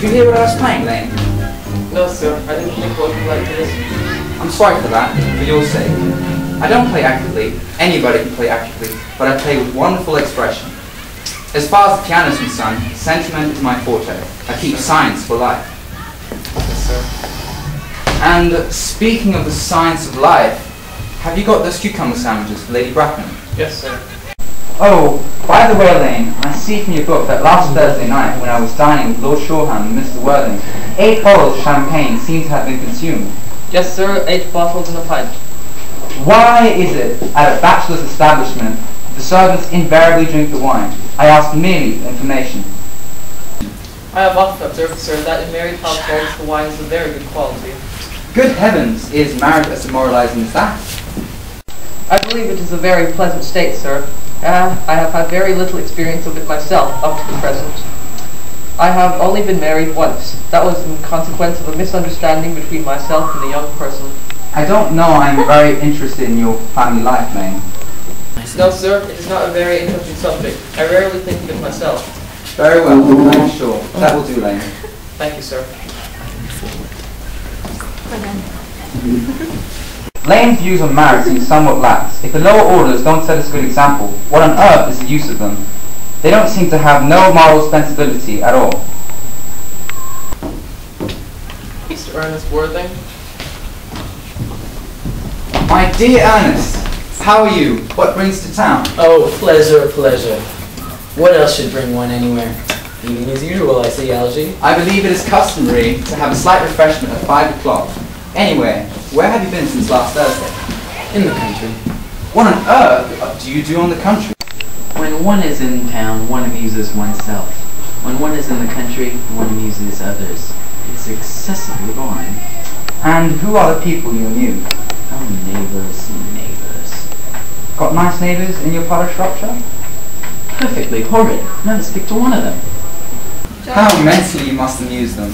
you hear what I was playing, Lane? No, sir. I didn't think what you'd like to listen. I'm sorry for that, for your sake. I don't play accurately. Anybody can play accurately, but I play with wonderful expression. As far as the piano is concerned, sentiment is my forte. I keep science for life. Yes, sir. And speaking of the science of life, have you got those cucumber sandwiches for Lady Bracknell? Yes, sir. Oh, by the way, Lane, I see from your book that last Thursday night, when I was dining with Lord Shoreham and Mr. Worthing, 8 bottles of champagne seem to have been consumed. Yes, sir. 8 bottles and a pint. Why is it, at a bachelor's establishment, the servants invariably drink the wine? I ask merely information. I have often observed, sir, that in married households the wine is of very good quality. Good heavens, is marriage as demoralizing as that? I believe it is a very pleasant state, sir. I have had very little experience of it myself up to the present. I have only been married once. That was in consequence of a misunderstanding between myself and the young person. I don't know I'm very interested in your family life, Lane. No, sir, it is not a very interesting subject. I rarely think of it myself. Very well, I'm sure. That will do, Lane. Thank you, sir. Lane's views on marriage seem somewhat lax. If the lower orders don't set us a good example, what on earth is the use of them? They don't seem to have no moral sensibility at all. Mr. Ernest Worthing. My dear Earnest, how are you? What brings to town? Oh, pleasure, pleasure. What else should bring one anywhere? Eating as usual, I see, Algy. I believe it is customary to have a slight refreshment at 5 o'clock. Anyway, where have you been since last Thursday? In the country. What on earth do you do in the country? When one is in town, one amuses oneself. When one is in the country, one amuses others. It's excessively boring. And who are the people you amuse? Oh, neighbours, neighbours. Got nice neighbours in your part of Shropshire? Perfectly horrid. Never speak to one of them. How immensely you must amuse them.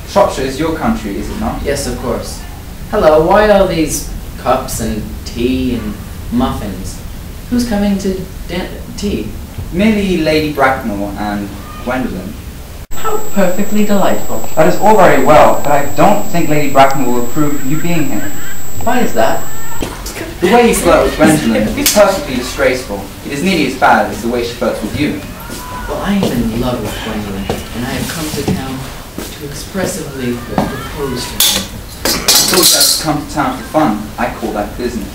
Shropshire is your country, is it not? Yes, of course. Hello, why all these cups and tea and muffins? Who's coming to tea? Merely Lady Bracknell and Gwendolyn. How perfectly delightful. That is all very well, but I don't think Lady Bracknell will approve of you being here. Why is that? The way you flirt with Gwendolyn is perfectly disgraceful. It is nearly as bad as the way she flirts with you. Well, I am in love with Gwendolyn, and I have come to town to expressively propose to her. I thought you had to come to town for fun. I call that business.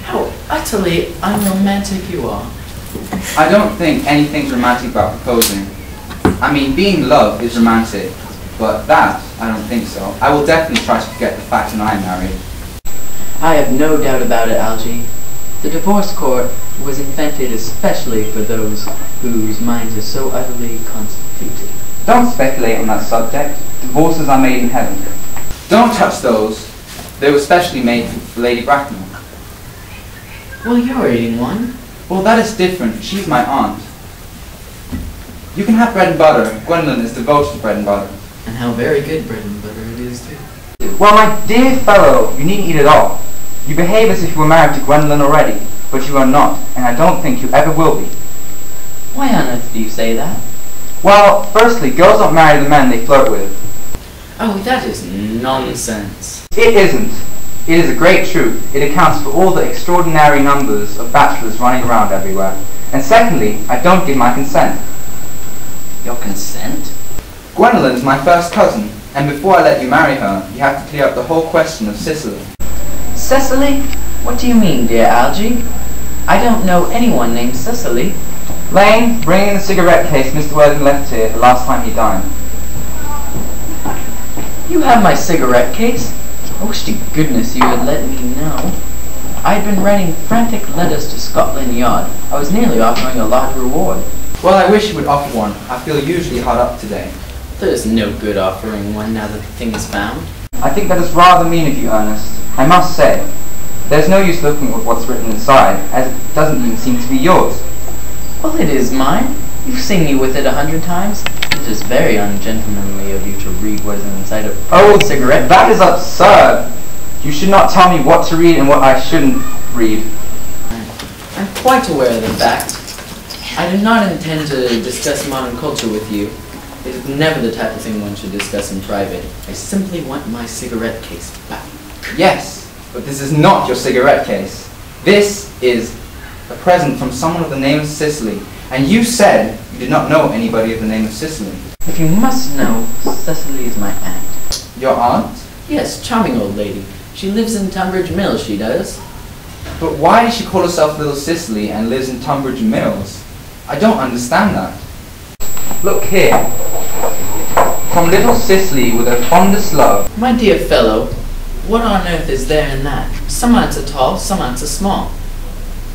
How utterly unromantic you are. I don't think anything's romantic about proposing. I mean, being loved is romantic, but that, I don't think so. I will definitely try to forget the fact that I am married. I have no doubt about it, Algy. The divorce court was invented especially for those whose minds are so utterly constituted. Don't speculate on that subject. Divorces are made in heaven. Don't touch those. They were specially made for Lady Bracknell. Well, you're eating one. Well, that is different. She's my aunt. You can have bread and butter. Gwendolyn is devoted to bread and butter. And how very good bread and butter it is, too. Well, my dear fellow, you needn't eat it all. You behave as if you were married to Gwendolyn already, but you are not, and I don't think you ever will be. Why on earth do you say that? Well, firstly, girls don't marry the men they flirt with. Oh, that is nonsense. It isn't. It is a great truth. It accounts for all the extraordinary numbers of bachelors running around everywhere. And secondly, I don't give my consent. Your consent? Gwendolyn is my first cousin, and before I let you marry her, you have to clear up the whole question of Cicely. Cecily? What do you mean, dear Algy? I don't know anyone named Cecily. Lane, bring in the cigarette case Mr. Worthing left here the last time he dined. You have my cigarette case? I wish to goodness you had let me know. I had been writing frantic letters to Scotland Yard. I was nearly offering a large reward. Well, I wish you would offer one. I feel usually hard up today. There's no good offering one now that the thing is found. I think that is rather mean of you, Earnest. I must say, there's no use looking at what's written inside, as it doesn't even seem to be yours. Well, it is mine. You've seen me with it 100 times. It is very ungentlemanly of you to read what is inside a cigarette. That is absurd. You should not tell me what to read and what I shouldn't read. I'm quite aware of the fact. I do not intend to discuss modern culture with you. It is never the type of thing one should discuss in private. I simply want my cigarette case back. Yes, but this is not your cigarette case. This is a present from someone of the name of Cicely, and you said you did not know anybody of the name of Cicely. If you must know, Cecily is my aunt. Your aunt? Yes, charming old lady. She lives in Tunbridge Mills, she does. But why does she call herself Little Cicely and lives in Tunbridge Mills? I don't understand that. Look here. From Little Cicely with her fondest love. My dear fellow, what on earth is there in that? Some aunts are tall, some aunts are small.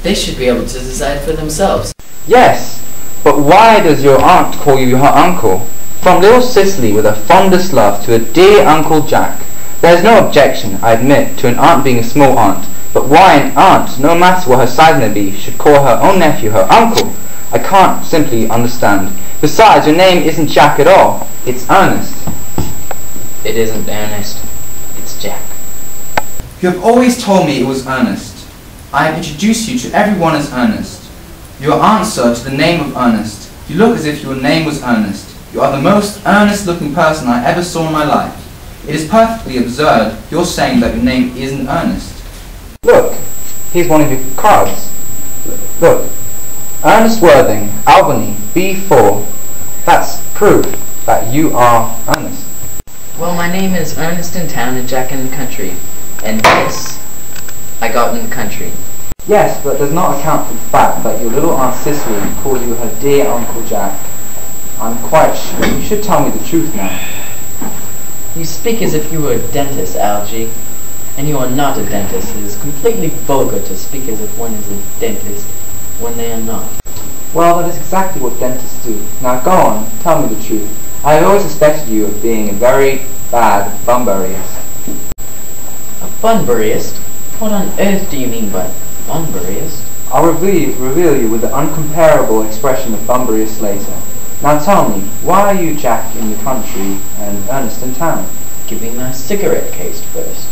They should be able to decide for themselves. Yes, but why does your aunt call you her uncle? From Little Cicely with her fondest love to her dear Uncle Jack. There is no objection, I admit, to an aunt being a small aunt, but why an aunt, no matter what her size may be, should call her own nephew her uncle? I can't simply understand. Besides, your name isn't Jack at all. It's Ernest. It isn't Ernest. It's Jack. You have always told me it was Earnest. I have introduced you to everyone as Ernest. You are answer to the name of Ernest. You look as if your name was Ernest. You are the most earnest-looking person I ever saw in my life. It is perfectly absurd your saying that your name isn't Ernest. Look, here's one of your cards. Look, Ernest Worthing, Albany, B4. That's proof that you are Ernest. Well, my name is Ernest in town and Jack in the country. And this, I got in the country. Yes, but it does not account for the fact that your little Aunt Cicely called you her dear Uncle Jack. I'm quite sure you should tell me the truth now. You speak as if you were a dentist, Algie. And you are not a dentist. It is completely vulgar to speak as if one is a dentist when they are not. Well, that is exactly what dentists do. Now go on, tell me the truth. I have always suspected you of being a very bad bunburyist. A bunburyist? What on earth do you mean by bunburyist? I'll reveal you with the uncomparable expression of bunburyist later. Now tell me, why are you Jack in the country and Ernest in town? Give me my cigarette case first.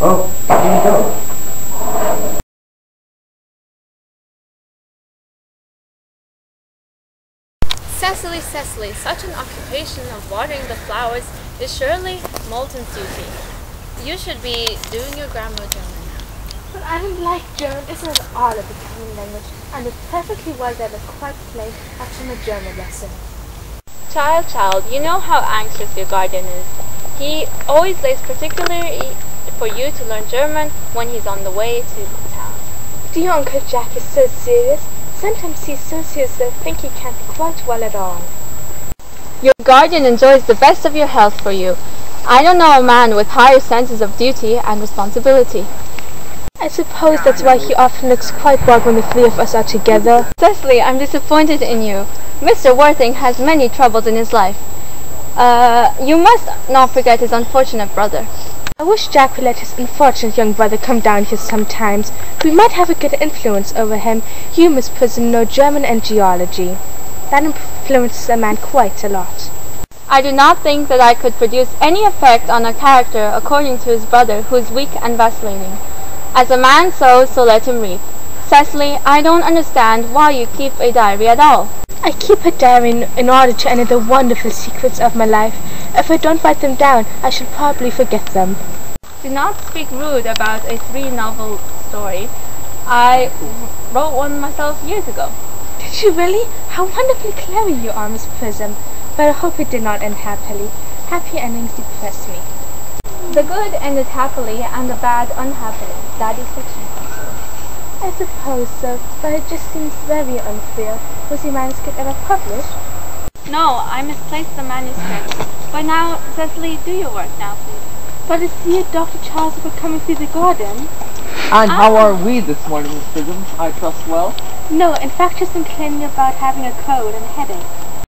Oh, here you go. Cecily, Cecily, such an occupation of watering the flowers is surely Moulton's duty. You should be doing your grammar German now. But I don't like German. It's not all a becoming language, and it's perfectly well that I quite plain after my German lesson. Child, you know how anxious your guardian is. He always lays particularly for you to learn German when he's on the way to town. Dear Uncle Jack is so serious. Sometimes he's so serious that I think he can't be quite well at all. Your guardian enjoys the best of your health for you. I don't know a man with higher senses of duty and responsibility. I suppose that's why he often looks quite bored when the three of us are together. Cecily, I'm disappointed in you. Mr. Worthing has many troubles in his life. You must not forget his unfortunate brother. I wish Jack would let his unfortunate young brother come down here sometimes. We might have a good influence over him. You, Miss Prism, know German and geology. That influences a man quite a lot. I do not think that I could produce any effect on a character according to his brother, who is weak and vacillating. As a man sows, so let him reap. Cecily, I don't understand why you keep a diary at all. I keep a diary in order to enter the wonderful secrets of my life. If I don't write them down, I shall probably forget them. Do not speak rude about a 3-novel story. I wrote one myself years ago. Did you really? How wonderfully clever you are, Miss Prism. But I hope it did not end happily. Happy endings depress me. The good ended happily and the bad unhappily. That is fiction. I suppose so, but it just seems very unfair. Was your manuscript ever published? No, I misplaced the manuscript. But now, Cecily, do your work now, please. But is dear Dr. Charles ever coming through the garden? And how are we this morning, Miss Prism? I trust well? No, in fact, just complaining about having a cold and a headache.